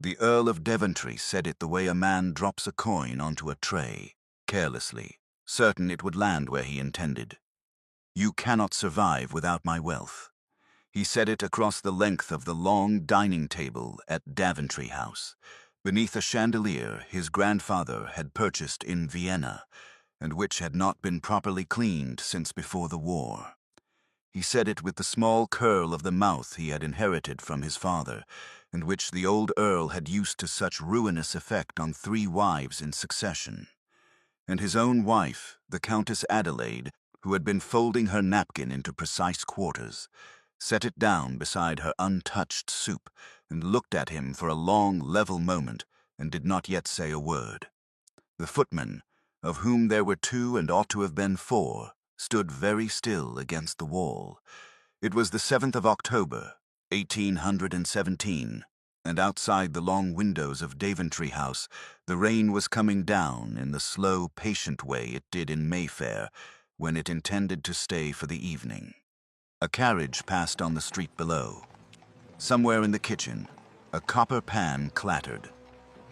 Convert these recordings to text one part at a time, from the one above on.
The Earl of Devonshire said it the way a man drops a coin onto a tray, carelessly, certain it would land where he intended. "You cannot survive without my wealth." He said it across the length of the long dining table at Daventry House, beneath a chandelier his grandfather had purchased in Vienna, and which had not been properly cleaned since before the war. He said it with the small curl of the mouth he had inherited from his father, and which the old Earl had used to such ruinous effect on 3 wives in succession. And his own wife, the Countess Adelaide, who had been folding her napkin into precise quarters, set it down beside her untouched soup and looked at him for a long, level moment and did not yet say a word. The footman, of whom there were 2 and ought to have been 4, stood very still against the wall. It was the 7th of October, 1817, and outside the long windows of Daventry House the rain was coming down in the slow, patient way it did in Mayfair when it intended to stay for the evening. A carriage passed on the street below. Somewhere in the kitchen, a copper pan clattered.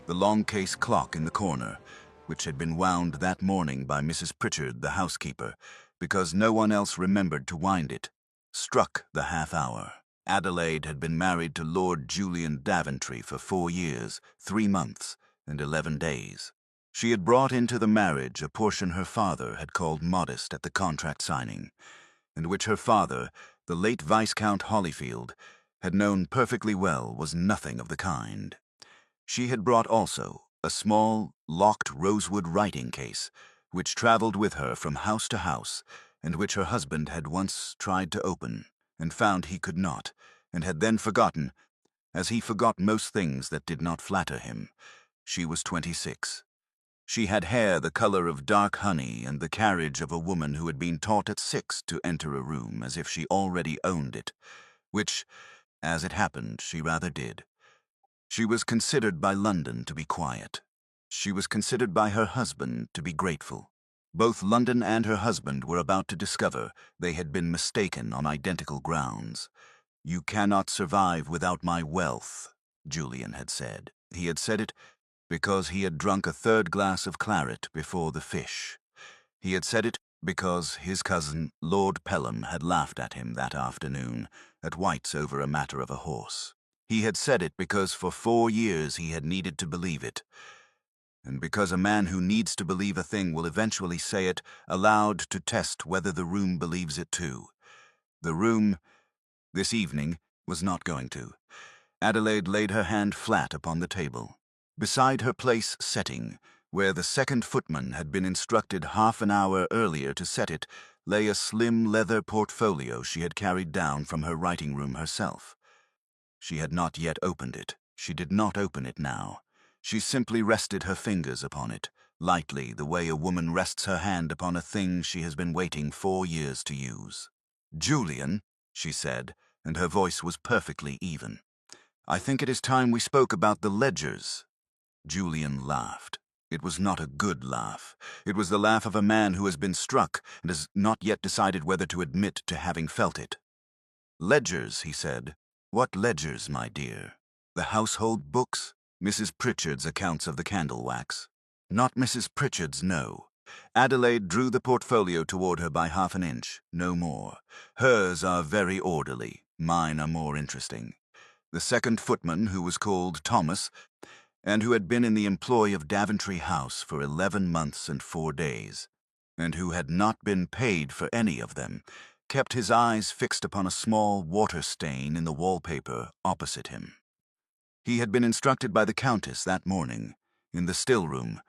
The long case clock in the corner, which had been wound that morning by Mrs. Pritchard, the housekeeper, because no one else remembered to wind it, struck the half-hour. Adelaide had been married to Lord Julian Daventry for 4 years, 3 months, and 11 days. She had brought into the marriage a portion her father had called modest at the contract signing, and which her father, the late Viscount Hollyfield, had known perfectly well was nothing of the kind. She had brought also a small, locked rosewood writing case, which travelled with her from house to house, and which her husband had once tried to open, and found he could not, and had then forgotten, as he forgot most things that did not flatter him. She was 26. She had hair the color of dark honey and the carriage of a woman who had been taught at 6 to enter a room as if she already owned it, which, as it happened, she rather did. She was considered by London to be quiet. She was considered by her husband to be grateful. Both London and her husband were about to discover they had been mistaken on identical grounds. "You cannot survive without my wealth," Julian had said. He had said it because he had drunk a 3rd glass of claret before the fish. He had said it because his cousin, Lord Pelham, had laughed at him that afternoon at White's over a matter of a horse. He had said it because for 4 years he had needed to believe it, and because a man who needs to believe a thing will eventually say it aloud to test whether the room believes it too. The room, this evening, was not going to. Adelaide laid her hand flat upon the table. Beside her place setting, where the 2nd footman had been instructed half an hour earlier to set it, lay a slim leather portfolio she had carried down from her writing-room herself. She had not yet opened it. She did not open it now. She simply rested her fingers upon it, lightly, the way a woman rests her hand upon a thing she has been waiting 4 years to use. "Julian," she said, and her voice was perfectly even, "I think it is time we spoke about the ledgers." Julian laughed. It was not a good laugh. It was the laugh of a man who has been struck and has not yet decided whether to admit to having felt it. "Ledgers," he said. "What ledgers, my dear? The household books? Mrs. Pritchard's accounts of the candle wax?" "Not Mrs. Pritchard's, no." Adelaide drew the portfolio toward her by half an inch, no more. "Hers are very orderly. Mine are more interesting. The 2nd footman, who was called Thomas, and who had been in the employ of Daventry House for 11 months and 4 days, and who had not been paid for any of them, kept his eyes fixed upon a small water stain in the wallpaper opposite him. He had been instructed by the Countess that morning, in the still-room,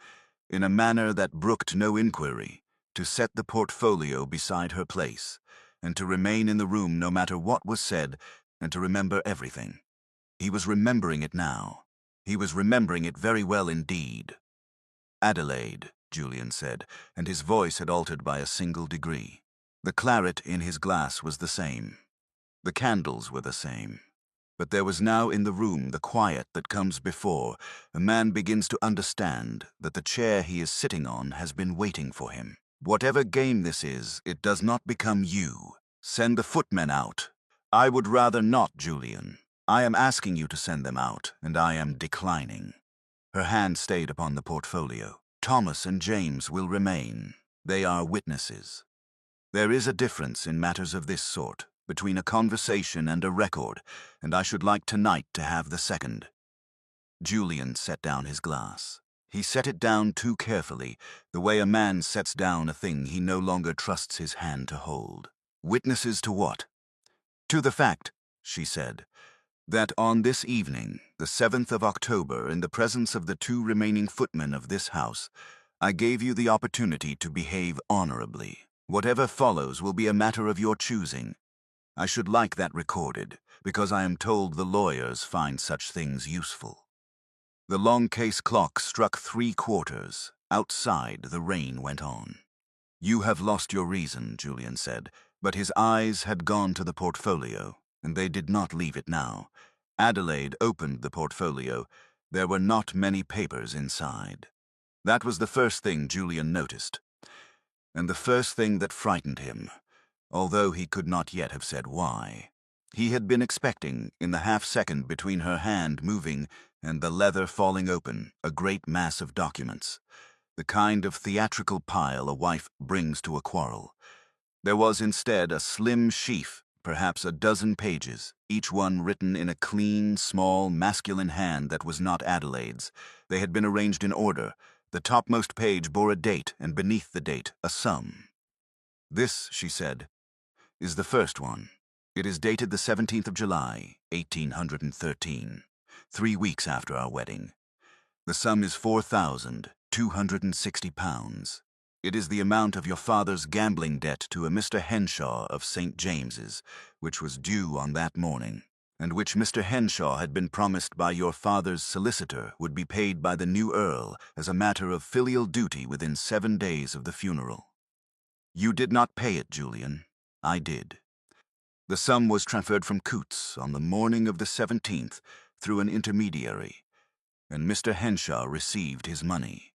in a manner that brooked no inquiry, to set the portfolio beside her place, and to remain in the room no matter what was said, and to remember everything. He was remembering it now. He was remembering it very well indeed. "Adelaide," Julian said, and his voice had altered by a single degree. The claret in his glass was the same. The candles were the same. But there was now in the room the quiet that comes before a man begins to understand that the chair he is sitting on has been waiting for him. "Whatever game this is, it does not become you. Send the footmen out." "I would rather not, Julian." I am asking you to send them out, and I am declining." Her hand stayed upon the portfolio. "Thomas and James will remain. They are witnesses. There is a difference in matters of this sort between a conversation and a record, and I should like tonight to have the second." Julian set down his glass. He set it down too carefully, the way a man sets down a thing he no longer trusts his hand to hold. "Witnesses to what?" "To the fact," she said, "that on this evening, the 7th of October, in the presence of the 2 remaining footmen of this house, I gave you the opportunity to behave honorably. Whatever follows will be a matter of your choosing. I should like that recorded, because I am told the lawyers find such things useful." The long case clock struck 3/4. Outside, the rain went on. "You have lost your reason," Julian said, but his eyes had gone to the portfolio, and they did not leave it now. Adelaide opened the portfolio. There were not many papers inside. That was the first thing Julian noticed, and the first thing that frightened him, although he could not yet have said why. He had been expecting, in the half-second between her hand moving and the leather falling open, a great mass of documents, the kind of theatrical pile a wife brings to a quarrel. There was instead a slim sheaf, perhaps a dozen pages, each one written in a clean, small, masculine hand that was not Adelaide's. They had been arranged in order. The topmost page bore a date, and beneath the date, a sum. "This," she said, "is the first one. It is dated the 17th of July, 1813, 3 weeks after our wedding. The sum is £4,260. It is the amount of your father's gambling debt to a Mr. Henshaw of St. James's, which was due on that morning, and which Mr. Henshaw had been promised by your father's solicitor would be paid by the new Earl as a matter of filial duty within 7 days of the funeral. You did not pay it, Julian. I did. The sum was transferred from Coutts on the morning of the 17th through an intermediary, and Mr. Henshaw received his money,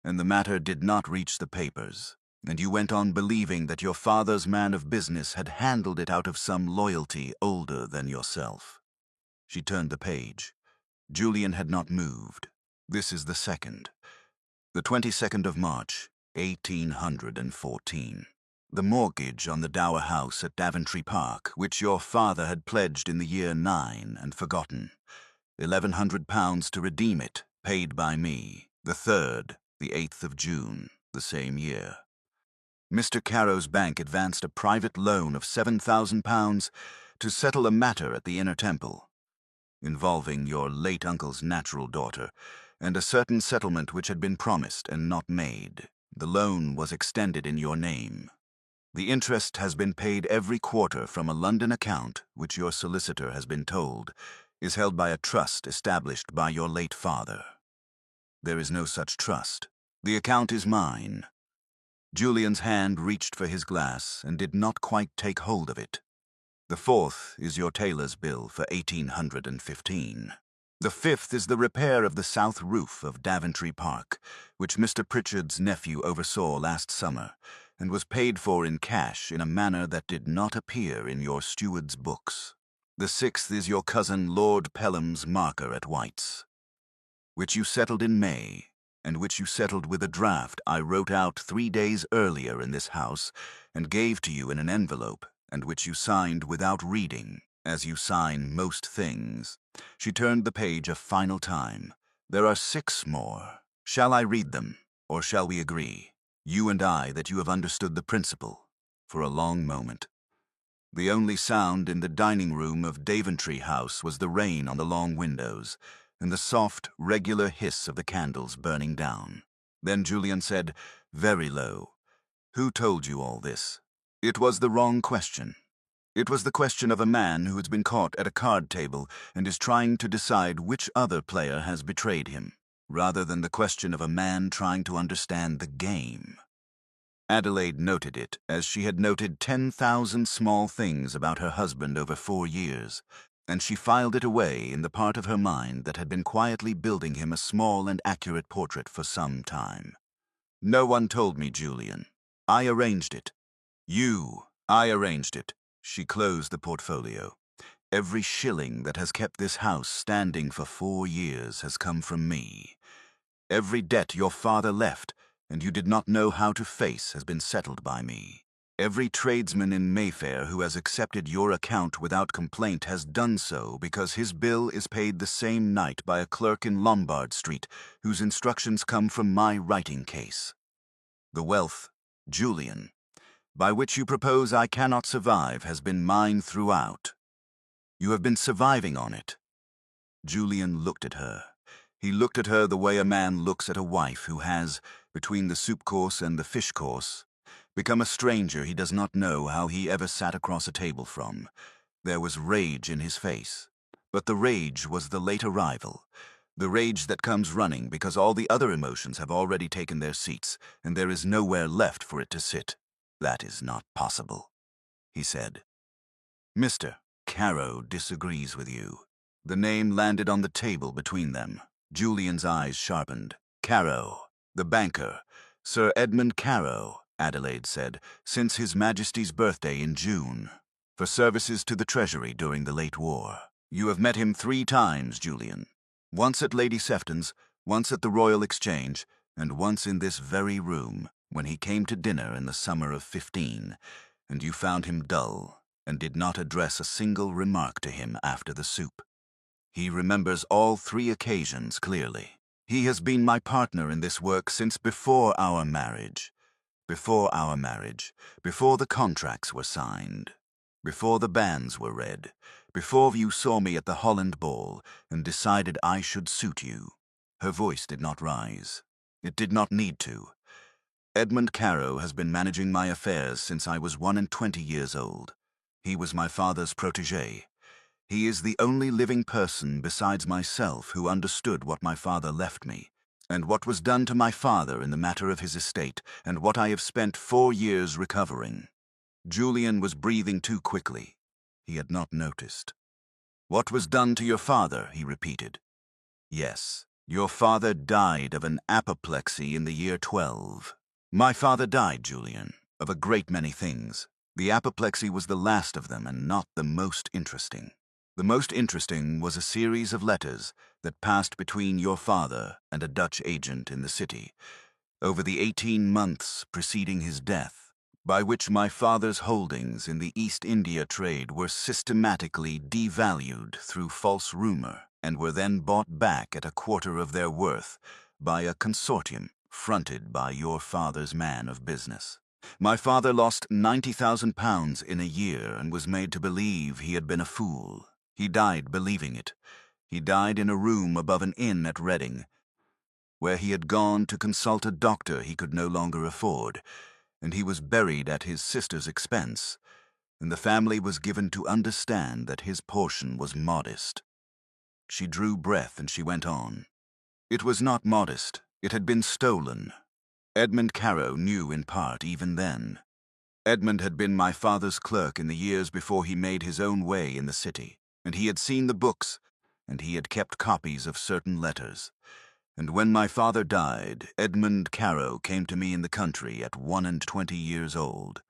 and the matter did not reach the papers, and you went on believing that your father's man of business had handled it out of some loyalty older than yourself." She turned the page. Julian had not moved. "This is the second. The 22nd of March, 1814. The mortgage on the dower house at Daventry Park, which your father had pledged in the year 9 and forgotten. £1,100 to redeem it, paid by me, the 3rd, the 8th of June, the same year. Mr. Carrow's bank advanced a private loan of £7,000 to settle a matter at the Inner Temple, involving your late uncle's natural daughter, and a certain settlement which had been promised and not made. The loan was extended in your name. The interest has been paid every quarter from a London account, which your solicitor has been told is held by a trust established by your late father. There is no such trust. The account is mine." Julian's hand reached for his glass and did not quite take hold of it. "The 4th is your tailor's bill for 1815. The 5th is the repair of the south roof of Daventry Park, which Mr. Pritchard's nephew oversaw last summer, and was paid for in cash in a manner that did not appear in your steward's books. The 6th is your cousin Lord Pelham's marker at White's, which you settled in May, and which you settled with a draft I wrote out 3 days earlier in this house and gave to you in an envelope, and which you signed without reading, as you sign most things." She turned the page a final time. "There are 6 more. Shall I read them, or shall we agree, you and I, that you have understood the principle?" For a long moment. The only sound in the dining room of Daventry House was the rain on the long windows, and the soft, regular hiss of the candles burning down. Then Julian said, very low, "Who told you all this?" It was the wrong question. It was the question of a man who has been caught at a card table and is trying to decide which other player has betrayed him, rather than the question of a man trying to understand the game. Adelaide noted it, as she had noted 10,000 small things about her husband over 4 years, and she filed it away in the part of her mind that had been quietly building him a small and accurate portrait for some time. "No one told me, Julian. I arranged it." I arranged it." She closed the portfolio. Every shilling that has kept this house standing for 4 years has come from me. Every debt your father left and you did not know how to face has been settled by me. Every tradesman in Mayfair who has accepted your account without complaint has done so because his bill is paid the same night by a clerk in Lombard Street whose instructions come from my writing case. The wealth, Julian, by which you propose I cannot survive has been mine throughout. You have been surviving on it. Julian looked at her. He looked at her the way a man looks at a wife who has, between the soup course and the fish course, become a stranger he does not know how he ever sat across a table from. There was rage in his face, but the rage was the late arrival, the rage that comes running because all the other emotions have already taken their seats, and there is nowhere left for it to sit. That is not possible, he said. Mr. Caro disagrees with you. The name landed on the table between them. Julian's eyes sharpened. Caro, the banker. Sir Edmund Caro, Adelaide said, since His Majesty's birthday in June, for services to the Treasury during the late war. You have met him 3 times, Julian. Once at Lady Sefton's, once at the Royal Exchange, and once in this very room, when he came to dinner in the summer of 15, and you found him dull, and did not address a single remark to him after the soup. He remembers all 3 occasions clearly. He has been my partner in this work since before our marriage. Before our marriage, before the contracts were signed, before the banns were read, before you saw me at the Holland Ball and decided I should suit you. Her voice did not rise. It did not need to. Edmund Caro has been managing my affairs since I was 21 years old. He was my father's protégé. He is the only living person besides myself who understood what my father left me, and what was done to my father in the matter of his estate, and what I have spent 4 years recovering. Julian was breathing too quickly. He had not noticed. What was done to your father, he repeated. Yes, your father died of an apoplexy in the year 12. My father died, Julian, of a great many things. The apoplexy was the last of them and not the most interesting. The most interesting was a series of letters that passed between your father and a Dutch agent in the city over the 18 months preceding his death, by which my father's holdings in the East India trade were systematically devalued through false rumor and were then bought back at a quarter of their worth by a consortium fronted by your father's man of business. My father lost £90,000 in a year and was made to believe he had been a fool. He died believing it. He died in a room above an inn at Reading, where he had gone to consult a doctor he could no longer afford, and he was buried at his sister's expense, and the family was given to understand that his portion was modest. She drew breath and she went on. It was not modest. It had been stolen. Edmund Caro knew in part even then. Edmund had been my father's clerk in the years before he made his own way in the city, and he had seen the books, and he had kept copies of certain letters. And when my father died, Edmund Caro came to me in the country at 21 years old,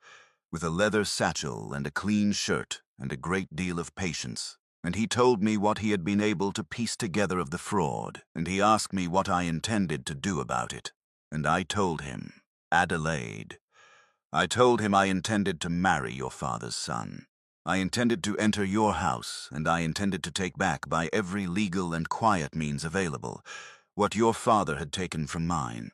with a leather satchel and a clean shirt and a great deal of patience, and he told me what he had been able to piece together of the fraud, and he asked me what I intended to do about it. And I told him, Adelaide, I told him I intended to marry your father's son. I intended to enter your house, and I intended to take back by every legal and quiet means available what your father had taken from mine.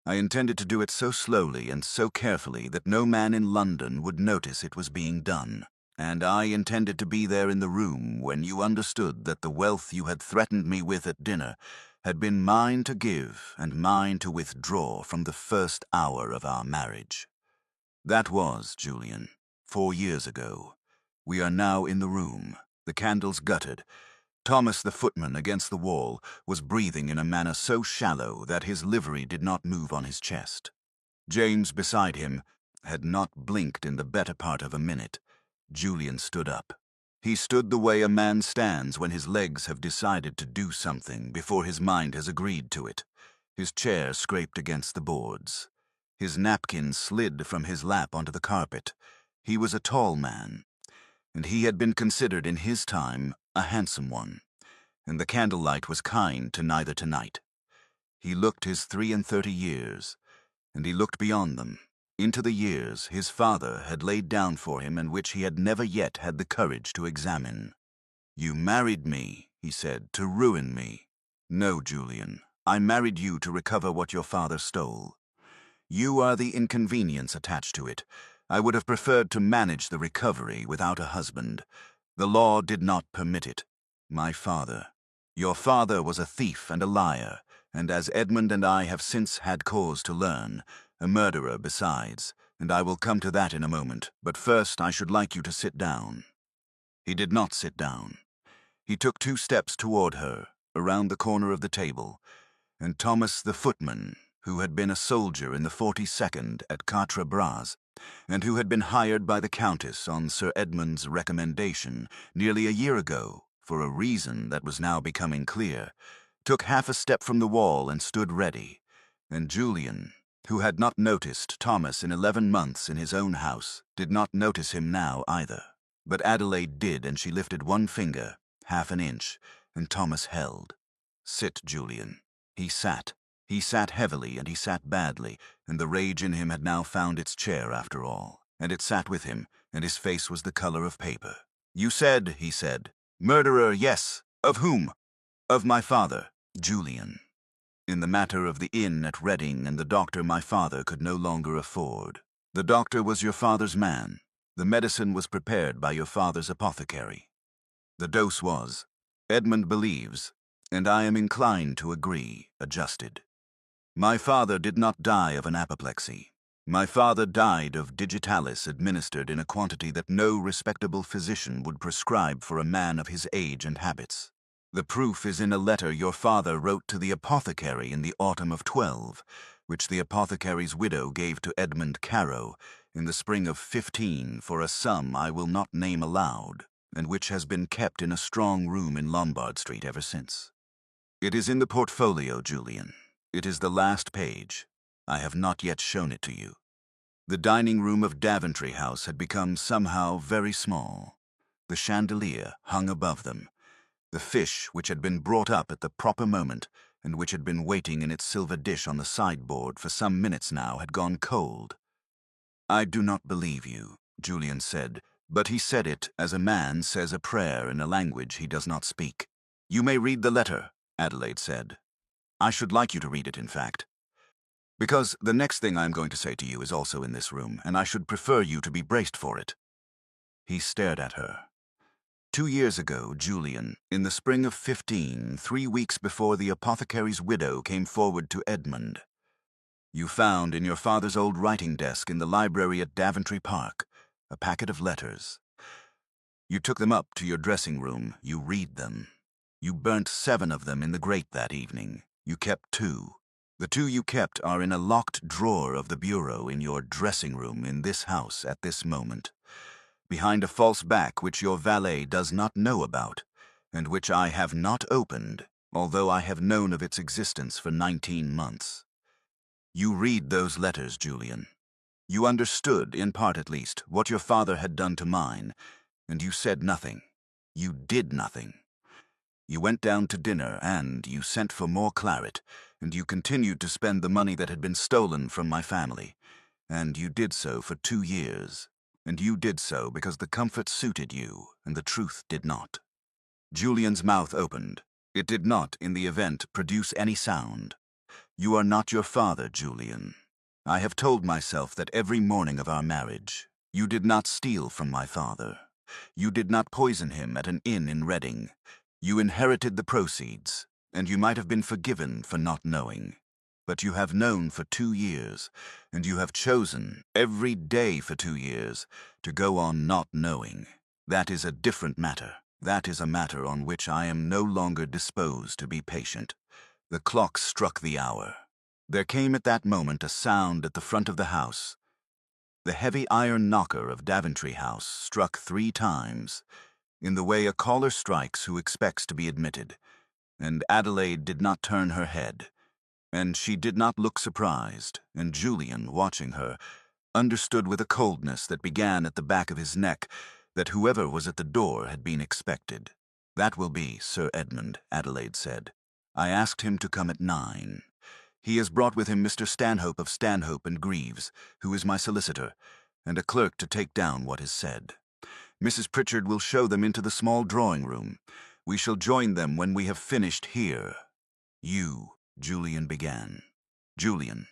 I intended to do it so slowly and so carefully that no man in London would notice it was being done. And I intended to be there in the room when you understood that the wealth you had threatened me with at dinner had been mine to give and mine to withdraw from the first hour of our marriage. That was, Julian, 4 years ago. We are now in the room, the candles guttered. Thomas the footman against the wall was breathing in a manner so shallow that his livery did not move on his chest. James beside him had not blinked in the better part of a minute. Julian stood up. He stood the way a man stands when his legs have decided to do something before his mind has agreed to it. His chair scraped against the boards. His napkin slid from his lap onto the carpet. He was a tall man, and he had been considered in his time a handsome one, and the candlelight was kind to neither tonight. He looked his 33 years, and he looked beyond them, into the years his father had laid down for him and which he had never yet had the courage to examine. "You married me," he said, "to ruin me. No, Julian, I married you to recover what your father stole. You are the inconvenience attached to it. I would have preferred to manage the recovery without a husband. The law did not permit it. My father. Your father was a thief and a liar, and as Edmund and I have since had cause to learn, a murderer besides, and I will come to that in a moment, but first I should like you to sit down." He did not sit down. He took 2 steps toward her, around the corner of the table, and Thomas the footman, who had been a soldier in the 42nd at Quatre Bras, and who had been hired by the Countess on Sir Edmund's recommendation nearly a year ago, for a reason that was now becoming clear, took half a step from the wall and stood ready, and Julian, who had not noticed Thomas in 11 months in his own house, did not notice him now either. But Adelaide did, and she lifted one finger, half an inch, and Thomas held. "Sit, Julian." He sat. He sat heavily, and he sat badly, and the rage in him had now found its chair after all, and it sat with him, and his face was the color of paper. "You said," he said, "murderer, yes. Of whom?" "Of my father, Julian. In the matter of the inn at Reading and the doctor my father could no longer afford. The doctor was your father's man. The medicine was prepared by your father's apothecary. The dose was, Edmund believes, and I am inclined to agree, adjusted. My father did not die of an apoplexy. My father died of digitalis administered in a quantity that no respectable physician would prescribe for a man of his age and habits. The proof is in a letter your father wrote to the apothecary in the autumn of 12, which the apothecary's widow gave to Edmund Carow in the spring of 15 for a sum I will not name aloud, and which has been kept in a strong room in Lombard Street ever since. It is in the portfolio, Julian. It is the last page. I have not yet shown it to you. The dining room of Daventry House had become somehow very small. The chandelier hung above them. The fish, which had been brought up at the proper moment, and which had been waiting in its silver dish on the sideboard for some minutes now, had gone cold. "I do not believe you," Julian said, but he said it as a man says a prayer in a language he does not speak. "You may read the letter," Adelaide said. "I should like you to read it, in fact. Because the next thing I am going to say to you is also in this room, and I should prefer you to be braced for it." He stared at her. 2 years ago, Julian, in the spring of 15, 3 weeks before the apothecary's widow came forward to Edmund, you found in your father's old writing desk in the library at Daventry Park a packet of letters. You took them up to your dressing room. You read them. You burnt 7 of them in the grate that evening. You kept 2. The 2 you kept are in a locked drawer of the bureau in your dressing room in this house at this moment, behind a false back which your valet does not know about, and which I have not opened, although I have known of its existence for 19 months. You read those letters, Julian. You understood, in part at least, what your father had done to mine, and you said nothing. You did nothing. You went down to dinner, and you sent for more claret, and you continued to spend the money that had been stolen from my family, and you did so for 2 years, and you did so because the comfort suited you, and the truth did not. Julian's mouth opened. It did not, in the event, produce any sound. You are not your father, Julian. I have told myself that every morning of our marriage. You did not steal from my father. You did not poison him at an inn in Reading. You inherited the proceeds, and you might have been forgiven for not knowing. But you have known for 2 years, and you have chosen, every day for 2 years, to go on not knowing. That is a different matter. That is a matter on which I am no longer disposed to be patient. The clock struck the hour. There came at that moment a sound at the front of the house. The heavy iron knocker of Daventry House struck 3 times, in the way a caller strikes who expects to be admitted, and Adelaide did not turn her head, and she did not look surprised, and Julian, watching her, understood with a coldness that began at the back of his neck that whoever was at the door had been expected. "That will be Sir Edmund," Adelaide said. "I asked him to come at 9. He has brought with him Mr. Stanhope of Stanhope and Greaves, who is my solicitor, and a clerk to take down what is said. Mrs. Pritchard will show them into the small drawing-room. We shall join them when we have finished here." "You," Julian began. "Julian,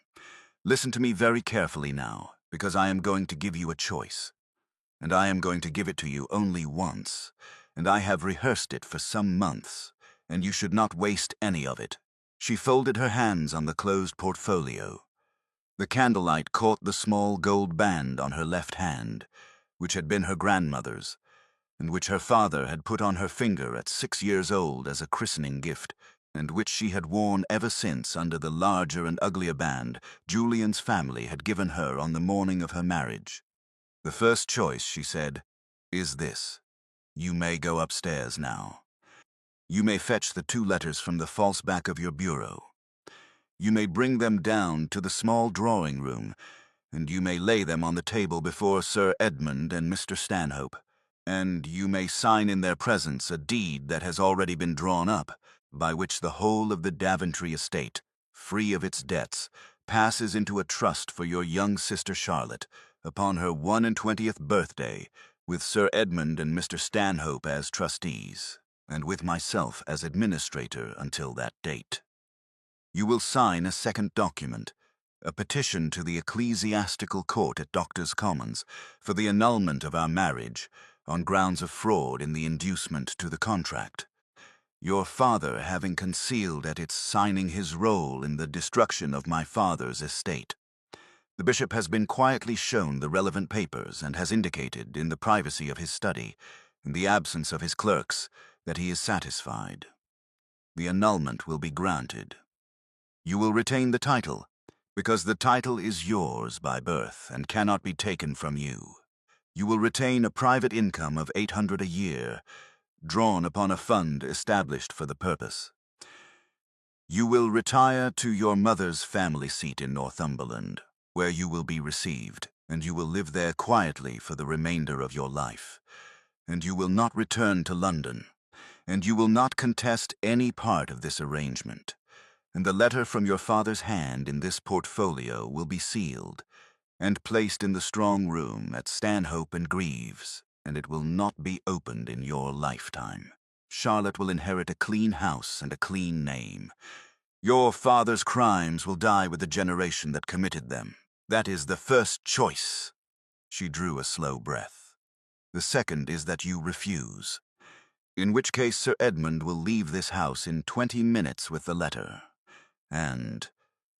listen to me very carefully now, because I am going to give you a choice. And I am going to give it to you only once, and I have rehearsed it for some months, and you should not waste any of it." She folded her hands on the closed portfolio. The candlelight caught the small gold band on her left hand, which had been her grandmother's, and which her father had put on her finger at 6 years old as a christening gift, and which she had worn ever since under the larger and uglier band Julian's family had given her on the morning of her marriage. "The first choice," she said, "is this. You may go upstairs now. You may fetch the 2 letters from the false back of your bureau. You may bring them down to the small drawing-room, and you may lay them on the table before Sir Edmund and Mr. Stanhope, and you may sign in their presence a deed that has already been drawn up, by which the whole of the Daventry estate, free of its debts, passes into a trust for your young sister Charlotte, upon her 21st birthday, with Sir Edmund and Mr. Stanhope as trustees, and with myself as administrator until that date. You will sign a second document, a petition to the Ecclesiastical Court at Doctors' Commons for the annulment of our marriage on grounds of fraud in the inducement to the contract, your father having concealed at its signing his role in the destruction of my father's estate. The bishop has been quietly shown the relevant papers and has indicated, in the privacy of his study, in the absence of his clerks, that he is satisfied. The annulment will be granted. You will retain the title, because the title is yours by birth and cannot be taken from you. You will retain a private income of 800 a year, drawn upon a fund established for the purpose. You will retire to your mother's family seat in Northumberland, where you will be received, and you will live there quietly for the remainder of your life. And you will not return to London, and you will not contest any part of this arrangement. And the letter from your father's hand in this portfolio will be sealed and placed in the strong room at Stanhope and Greaves, and it will not be opened in your lifetime. Charlotte will inherit a clean house and a clean name. Your father's crimes will die with the generation that committed them. That is the first choice." She drew a slow breath. "The second is that you refuse, in which case Sir Edmund will leave this house in 20 minutes with the letter, and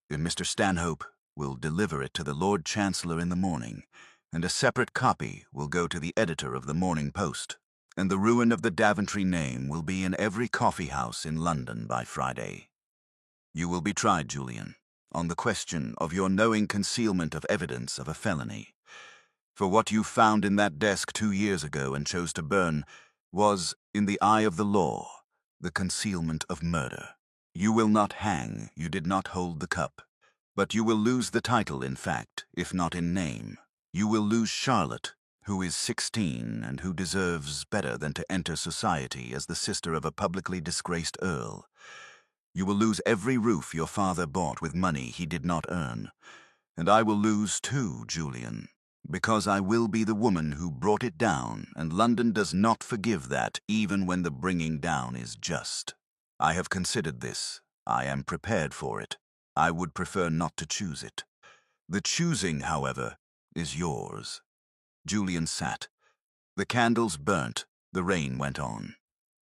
Mr. Stanhope will deliver it to the Lord Chancellor in the morning, and a separate copy will go to the editor of the Morning Post, and the ruin of the Daventry name will be in every coffee-house in London by Friday. You will be tried, Julian, on the question of your knowing concealment of evidence of a felony. For what you found in that desk 2 years ago and chose to burn was, in the eye of the law, the concealment of murder. You will not hang, you did not hold the cup. But you will lose the title in fact, if not in name. You will lose Charlotte, who is 16 and who deserves better than to enter society as the sister of a publicly disgraced earl. You will lose every roof your father bought with money he did not earn. And I will lose too, Julian, because I will be the woman who brought it down, and London does not forgive that, even when the bringing down is just. I have considered this. I am prepared for it. I would prefer not to choose it. The choosing, however, is yours." Julian sat. The candles burnt. The rain went on.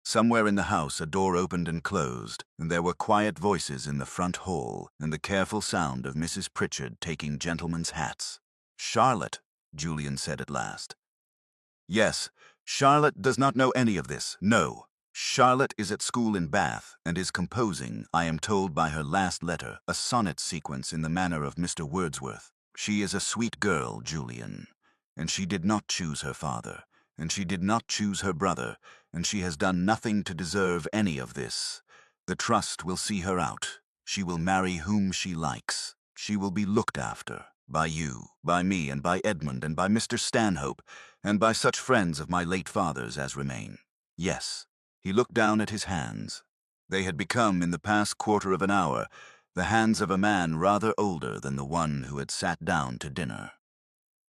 Somewhere in the house a door opened and closed, and there were quiet voices in the front hall, and the careful sound of Mrs. Pritchard taking gentlemen's hats. "Charlotte," Julian said at last. "Yes, Charlotte does not know any of this, no. Charlotte is at school in Bath, and is composing, I am told by her last letter, a sonnet sequence in the manner of Mr. Wordsworth. She is a sweet girl, Julian, and she did not choose her father, and she did not choose her brother, and she has done nothing to deserve any of this. The trust will see her out. She will marry whom she likes. She will be looked after. By you, by me, and by Edmund, and by Mr. Stanhope, and by such friends of my late father's as remain. Yes. He looked down at his hands. They had become, in the past quarter of an hour, the hands of a man rather older than the one who had sat down to dinner.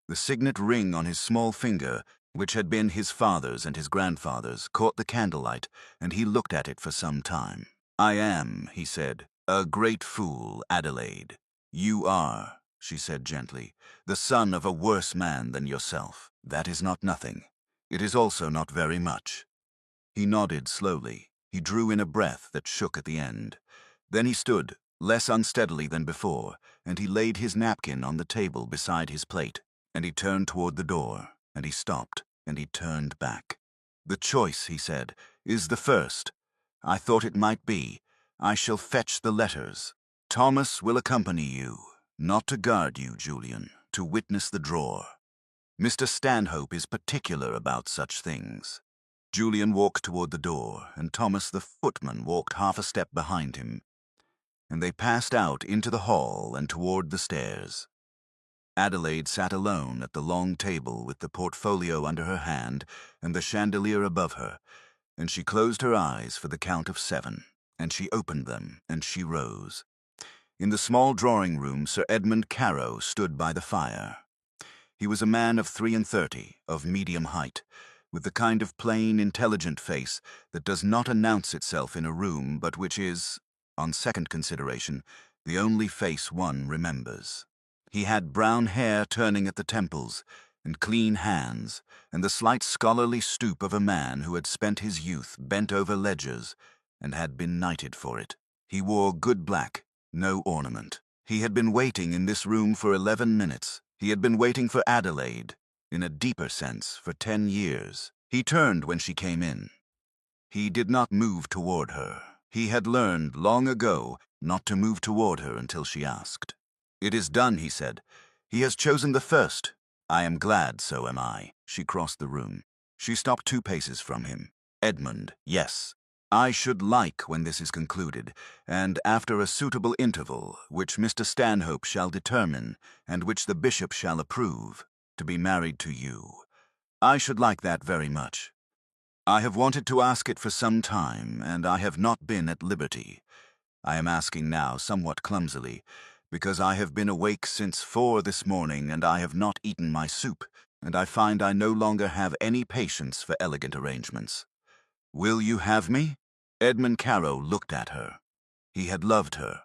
The signet ring on his small finger, which had been his father's and his grandfather's, caught the candlelight, and he looked at it for some time. "I am," he said, "a great fool, Adelaide. You are," she said gently, "the son of a worse man than yourself. That is not nothing. It is also not very much." He nodded slowly. He drew in a breath that shook at the end. Then he stood, less unsteadily than before, and he laid his napkin on the table beside his plate, and he turned toward the door, and he stopped, and he turned back. "The choice," he said, "is the first. I thought it might be. I shall fetch the letters. Thomas will accompany you, not to guard you, Julian, to witness the drawer. Mr. Stanhope is particular about such things." Julian walked toward the door, and Thomas the footman walked half a step behind him, and they passed out into the hall and toward the stairs. Adelaide sat alone at the long table with the portfolio under her hand and the chandelier above her, and she closed her eyes for the count of 7, and she opened them, and she rose. In the small drawing-room, Sir Edmund Carow stood by the fire. He was a man of 33, of medium height, with the kind of plain, intelligent face that does not announce itself in a room, but which is, on second consideration, the only face one remembers. He had brown hair turning at the temples, and clean hands, and the slight scholarly stoop of a man who had spent his youth bent over ledgers, and had been knighted for it. He wore good black, no ornament. He had been waiting in this room for 11 minutes. He had been waiting for Adelaide, in a deeper sense, for 10 years. He turned when she came in. He did not move toward her. He had learned long ago not to move toward her until she asked. "It is done," he said. "He has chosen the first. I am glad, so am I." She crossed the room. She stopped 2 paces from him. "Edmund, yes. I should like, when this is concluded, and after a suitable interval, which Mr. Stanhope shall determine, and which the bishop shall approve, to be married to you. I should like that very much. I have wanted to ask it for some time, and I have not been at liberty. I am asking now somewhat clumsily, because I have been awake since 4 this morning, and I have not eaten my soup, and I find I no longer have any patience for elegant arrangements. Will you have me?" Edmund Carow looked at her. He had loved her,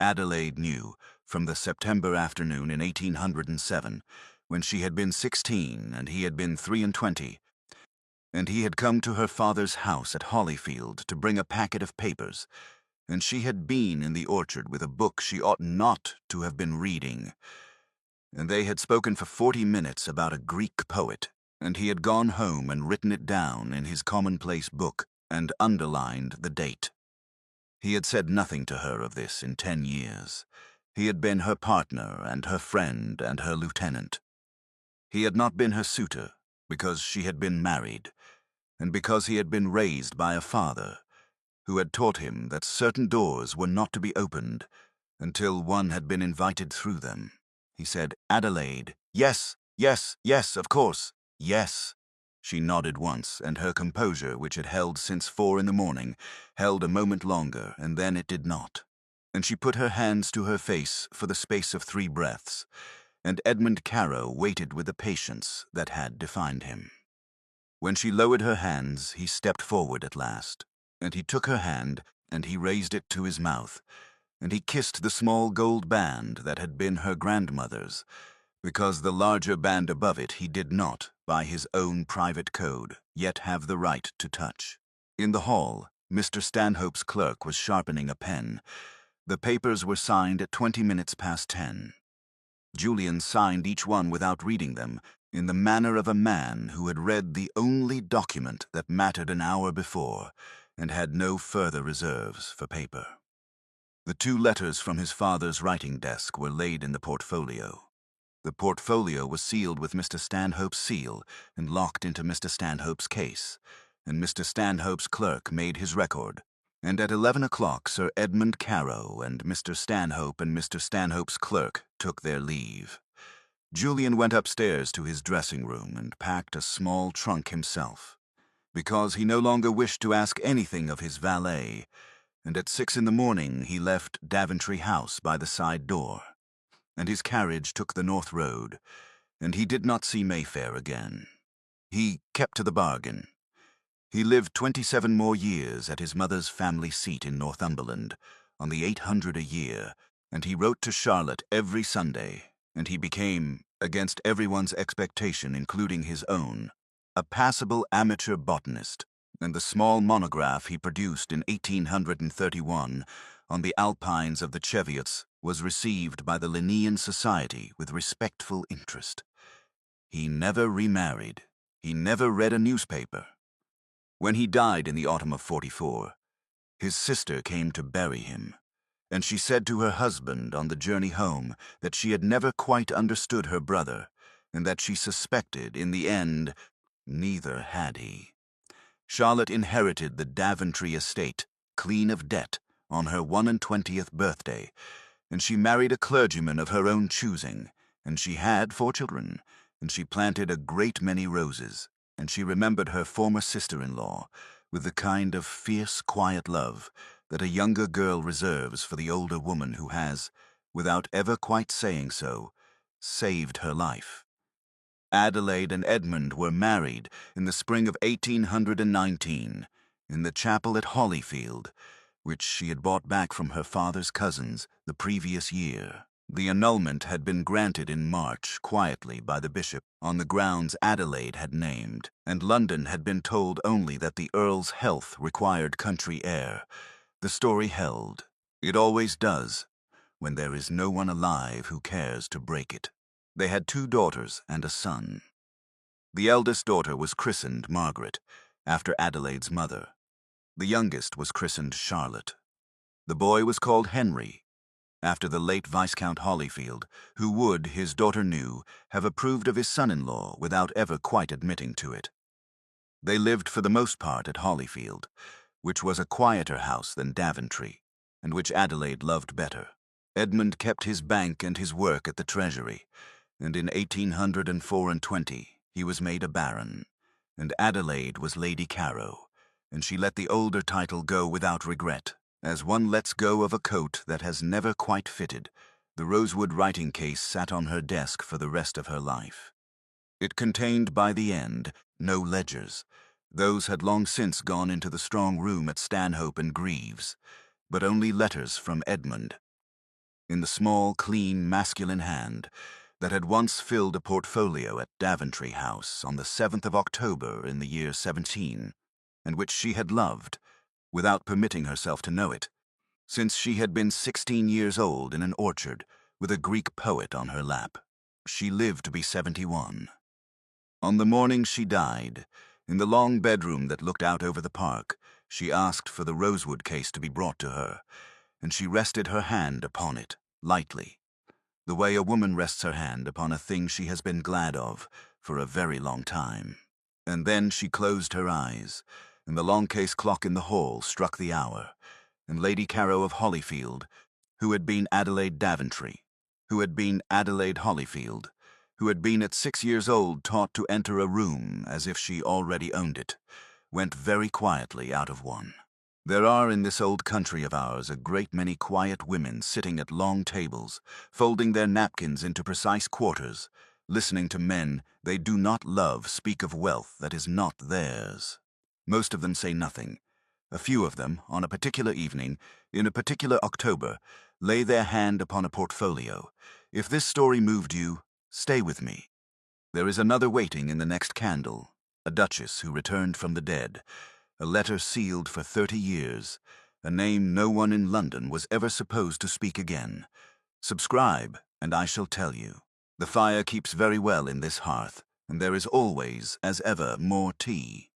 Adelaide knew, from the September afternoon in 1807, when she had been 16 and he had been 23, and he had come to her father's house at Hollyfield to bring a packet of papers, and she had been in the orchard with a book she ought not to have been reading, and they had spoken for 40 minutes about a Greek poet, and he had gone home and written it down in his commonplace book and underlined the date. He had said nothing to her of this in 10 years. He had been her partner and her friend and her lieutenant. He had not been her suitor, because she had been married, and because he had been raised by a father who had taught him that certain doors were not to be opened until one had been invited through them. He said, "Adelaide, yes, yes, yes, of course, yes." She nodded once, and her composure, which had held since 4 in the morning, held a moment longer, and then it did not. And she put her hands to her face for the space of 3 breaths, and Edmund Carow waited with the patience that had defined him. When she lowered her hands, he stepped forward at last, and he took her hand, and he raised it to his mouth, and he kissed the small gold band that had been her grandmother's, because the larger band above it he did not, by his own private code, yet have the right to touch. In the hall, Mr. Stanhope's clerk was sharpening a pen. The papers were signed at 20 minutes past 10. Julian signed each one without reading them, in the manner of a man who had read the only document that mattered an hour before, and had no further reserves for paper. The 2 letters from his father's writing desk were laid in the portfolio. The portfolio was sealed with Mr. Stanhope's seal and locked into Mr. Stanhope's case, and Mr. Stanhope's clerk made his record, and at 11 o'clock Sir Edmund Carow and Mr. Stanhope and Mr. Stanhope's clerk took their leave. Julian went upstairs to his dressing room and packed a small trunk himself, because he no longer wished to ask anything of his valet, and at 6 in the morning he left Daventry House by the side door, and his carriage took the North Road, and he did not see Mayfair again. He kept to the bargain. He lived 27 more years at his mother's family seat in Northumberland, on the 800 a year, and he wrote to Charlotte every Sunday, and he became, against everyone's expectation including his own, a passable amateur botanist, and the small monograph he produced in 1831 on the Alpines of the Cheviots was received by the Linnean Society with respectful interest. He never remarried. He never read a newspaper. When he died in the autumn of 44, his sister came to bury him, and she said to her husband on the journey home that she had never quite understood her brother, and that she suspected, in the end, neither had he. Charlotte inherited the Daventry estate, clean of debt, on her 21st birthday, and she married a clergyman of her own choosing, and she had 4 children, and she planted a great many roses, and she remembered her former sister-in-law with the kind of fierce, quiet love that a younger girl reserves for the older woman who has, without ever quite saying so, saved her life. Adelaide and Edmund were married in the spring of 1819 in the chapel at Hollyfield, which she had bought back from her father's cousins the previous year. The annulment had been granted in March quietly by the bishop on the grounds Adelaide had named, and London had been told only that the Earl's health required country air. The story held. It always does, when there is no one alive who cares to break it. They had 2 daughters and a son. The eldest daughter was christened Margaret, after Adelaide's mother. The youngest was christened Charlotte. The boy was called Henry, after the late Viscount Hollyfield, who would, his daughter knew, have approved of his son-in-law without ever quite admitting to it. They lived for the most part at Hollyfield, which was a quieter house than Daventry, and which Adelaide loved better. Edmund kept his bank and his work at the Treasury, and in 1824 he was made a baron, and Adelaide was Lady Carow, and she let the older title go without regret, as one lets go of a coat that has never quite fitted. The rosewood writing case sat on her desk for the rest of her life. It contained, by the end, no ledgers. Those had long since gone into the strong room at Stanhope and Greaves, but only letters from Edmund. In the small, clean, masculine hand that had once filled a portfolio at Daventry House on the 7th of October in the year 17, and which she had loved, without permitting herself to know it, since she had been 16 years old in an orchard with a Greek poet on her lap. She lived to be 71. On the morning she died, in the long bedroom that looked out over the park, she asked for the rosewood case to be brought to her, and she rested her hand upon it, lightly, the way a woman rests her hand upon a thing she has been glad of for a very long time. And then she closed her eyes, and the long case clock in the hall struck the hour, and Lady Carow of Hollyfield, who had been Adelaide Daventry, who had been Adelaide Hollyfield, who had been at 6 years old taught to enter a room as if she already owned it, went very quietly out of one. There are in this old country of ours a great many quiet women sitting at long tables, folding their napkins into precise quarters, listening to men they do not love speak of wealth that is not theirs. Most of them say nothing. A few of them, on a particular evening, in a particular October, lay their hand upon a portfolio. If this story moved you, stay with me. There is another waiting in the next candle, a duchess who returned from the dead, a letter sealed for 30 years, a name no one in London was ever supposed to speak again. Subscribe, and I shall tell you. The fire keeps very well in this hearth, and there is always, as ever, more tea.